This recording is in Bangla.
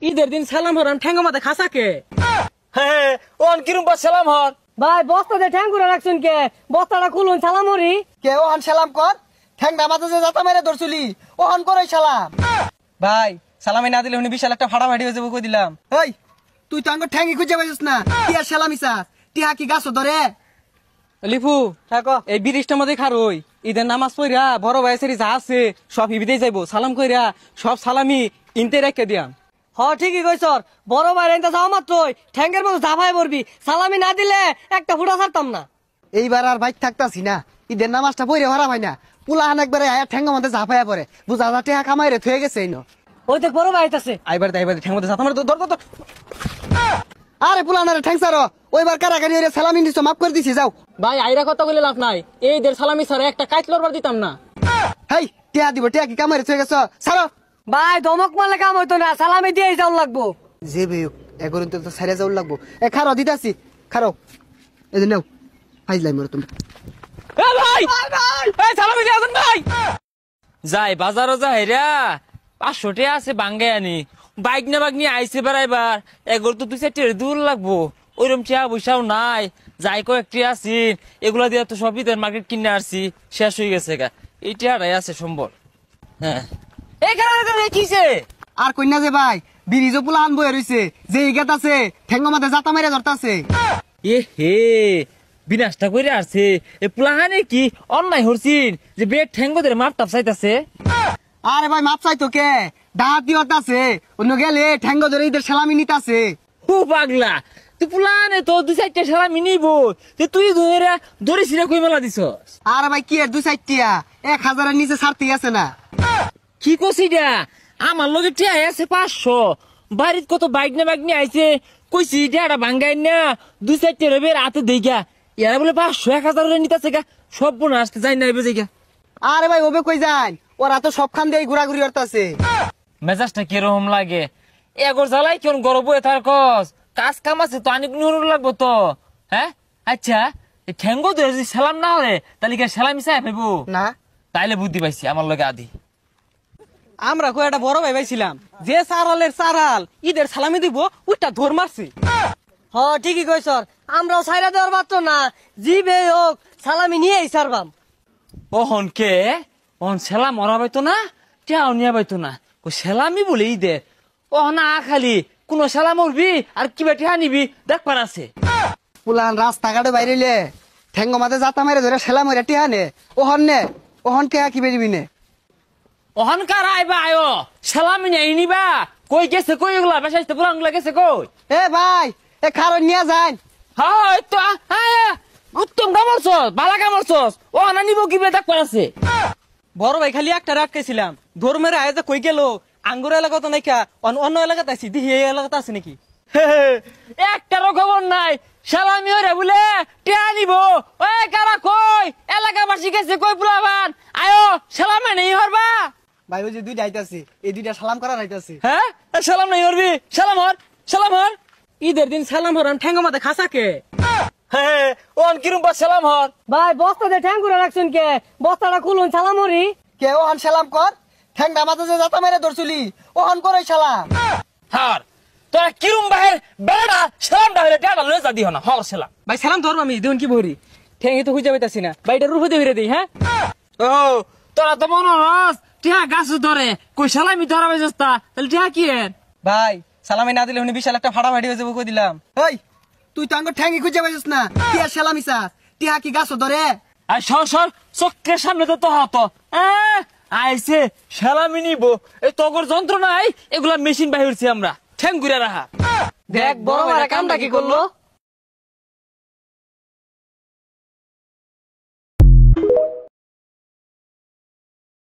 ঈদের দিন সালাম হরাম ঠ্যাঙ্গা মাথা খাসাকে হ্যাঁ ওন কিরম বা সালাম হর ভাই বস্তাতে ঠ্যাং করে রাখছুন কে বস্তাটা খুলুন সালাম হরি কে ওহান সালাম কর ঠ্যাং নামাতে যে যাতা মেরে ধরছুলি ওহান করে সালাম ভাই সালামে না দিলে উনি বিশাল একটা ফাটাফাটি হয়ে যাবো কই দিলাম। এই তুই তো আঙ্গ ঠ্যাঙ্গি খুঁজে পাইছিস না কি আর সালামি চাস টিহা কি গাছ ধরে লিফু থাকো এই ব্রিজটার মধ্যে খারই ঈদের নামাজ পড়া বড় ভাই সারি যা আছে সব হিবিতেই যাইবো সালাম কইরা সব সালামি ইনতে রেখে দিয়াম। হ ঠিকই কইছর বড় ভাই এনতা যাও মাত্রই ঠ্যাঙ্গের মতো ঝাঁপায় পড়বি সালামি না দিলে একটা ফুটা ছাড়তাম না। এইবার আর বাইক থাকতাছি না ঈদের নামাজটা পড়ে হরা ভাই না পুলাহান একবারে আয়া ঠ্যাঙ্গা মধ্যে ঝাঁপায়া পড়ে বুঝা যা টিহা কামাই রে থয়ে গেছে এইনো ওই তো বড় ভাই আছে আইবার ঠ্যাঙ্গা মধ্যে সাতাম ধর ধর। আরে পুলাহানের ঠ্যাং সারো ওইবার কারাকারি হইরে সালামি দিছো মাফ করে দিছি যাও। ভাই আইরা কথা বলে লাভ নাই এই ঈদের সালামি ছাড়া একটা কাইট লড়বার দিতাম না। হেই টিহা দিব টিহা কি কামাই রে থয়ে গেছো সারো ভাই ধমক মারলে কাম হইতো না সালামি দিয়ে যাও লাগবো। যে বেয়ক এগরুন তো সাইরে যাও লাগবো এ খারো দিতাছি খারো এই যে নাও ফাইজলাই মরে তুমি এ ভাই এই সালামি দিয়ে আসুন ভাই যাই বাজারও যাই রা 500 টাকা আছে বাঙ্গাই আনি বাইক না বাগ নিয়ে আইসে বেড়াইবার এগুলো তো 2-4 দূর লাগবো ওইরকম টিয়া বৈশাও নাই যাই কয়েকটি আছি এগুলা দিয়ে তো সবই মার্কেট কিনে আসছি শেষ হয়ে গেছে গা এই টিয়াটাই আছে সম্বল। হ্যাঁ এই কিসে আর কইনা যে ভাই বিরিজও পুলাহান বয়ে রইছে যে ইগাত আছে ঠ্যাঙ্গা মাঝে জাতা মেরে ধরতাছে এ হে বিনাশটা করে আসছে এ পুলাহানে কি অন্যায় হরছিন যে বেড ঠ্যাঙ্গো ধরে মাপটাপ চাইতাছে। আরে ভাই মাপ চাই তো কে ডাহাতি হতাছে অন্য গেলে ঠ্যাঙ্গ ধরে ঈদের সালামি নিতাছে হু পাগলা তুই পুলাহানে তো 2-4টা সালামি নিব তুই ধরে ধরেছি কই মেলা দিছ। আরে ভাই কি এর 2-4টিয়া 1000-এর নিচে ছাড়তেই আছে না কি কইছি ডা আমার লগে টিয়া আছে 500 বাড়িত কত বাইক না বাইক নিয়ে আইছে কইছি টিয়াটা ভাঙ্গাই না 2-4টা রবে রাতে দেইগা এরা বলে 500-1000 রে নিতাছে গা সব বোনা আসতে যাই না বেজে গা। আরে ভাই ওবে কই যান ওরা তো সবখান দিয়ে ঘোরাঘুরি করতেছে মেজাজটা কিরকম লাগে এগর জ্বালাই কেন গরব হয়ে থার কস কাজ কাম আছে তো অনেক নুর লাগবো তো। হ্যাঁ আচ্ছা ঠ্যাঙ্গো ধরে যদি সালাম না হলে তাহলে কি সালামি চাই পাইবো না তাইলে বুদ্ধি পাইছি আমার লগে আদি আমরা কই একটা বড় ভাই পাইছিলাম যে সারালের সারাল ঈদের সালামি দিব ওইটা ধর মারছি। হ ঠিকই কইছর আমরাও ছাইরা দেওয়ার মাত্র না জিবে হোক সালামি নিয়েই সারবাম। ওহন কে ওহন সেলা মরা পাইতো না টিয়াও নিয়ে পাইতো না ও সেলামি বলে ঈদের ওহন খালি কোন সেলা মরবি আর কিবা টিয়া নিবি দেখবার আছে। পুলাহান রাস্তাঘাটে বাইরেলে ঠ্যাঙ্গ মাঝে জাতা মেরে ধরে সেলা মেরে টিহা নে ওহন কে কি বেরিবি নে ওহন কার আইবা আয়ো সেলামি নেই নিবা কই গেছে কই এগুলা বেসাইতে পুরান গুলা গেছে কই এ ভাই এ খারো নিয়ে যান হয় তো উত্তম কামড়ছস বালা কামড়ছস ও না নিব কিবা দেখবার আছে। বড় ভাই খালি একটা রাখতেছিলাম ধর মেরে আয় যে কই গেল আঙ্গুর এলাকা তো নাইকা অন্য এলাকাতে আছি দিহি এই এলাকাতে আছে নাকি একটারও খবর নাই সালামি হরে বলে টিয়া নিব ওই কারা কই এলাকাবাসী গেছে কই পুলাবান আয়ো সালামে নেই হরবা ভাই ওই যে দুইটা আইতাছে এই দুইটা সালাম করার আইতাছে হ্যাঁ সালাম নেই হরবি সালাম হর ঈদের দিন সালাম হরাম ঠ্যাঙ্গা মাথা খাসাকে হ্যাঁ ওন কিরম বা সালাম হর ভাই বস্তাতে ঠ্যাং করে রাখছুন কে বস্তাটা খুলুন সালাম হরি কে ওহান সালাম কর ঠ্যাং নামাতে যে জাতা মেরে ধরছুলি ওহান করে সালাম হার তোরা কিরম বাহের বেড়া সালাম ডাহলে টিয়াটা লয়ে যা দিও না হর সালাম ভাই সালাম ধরবো আমি দেখুন কি ভরি ঠ্যাঙ্গে তো খুঁজে পাইতাছি না ভাইটা রূপে দিয়ে দিই। হ্যাঁ ও তোরা তো মনে রস টিয়া গাছ ধরে কই সালামি ধরা বেজস্তা তাহলে টিয়া কি এর ভাই সালামি না দিলে উনি বিশাল একটা ফাটাফাটি হয়ে যাবো কই দিলাম। ওই তুই তো আঙ্গ ঠ্যাঙ্গি খুঁজে পাইছিস না কি আর সালামি চাস টিহা কি গাছ ধরে আর সর চোখের সামনে তো হতো আইসে সালামি নিব এই তগর যন্ত্র নাই এগুলা মেশিন বাহিরছি আমরা ঠ্যাং ঘুরে রাখা দেখ বড় ভাই কামটা কি করলো।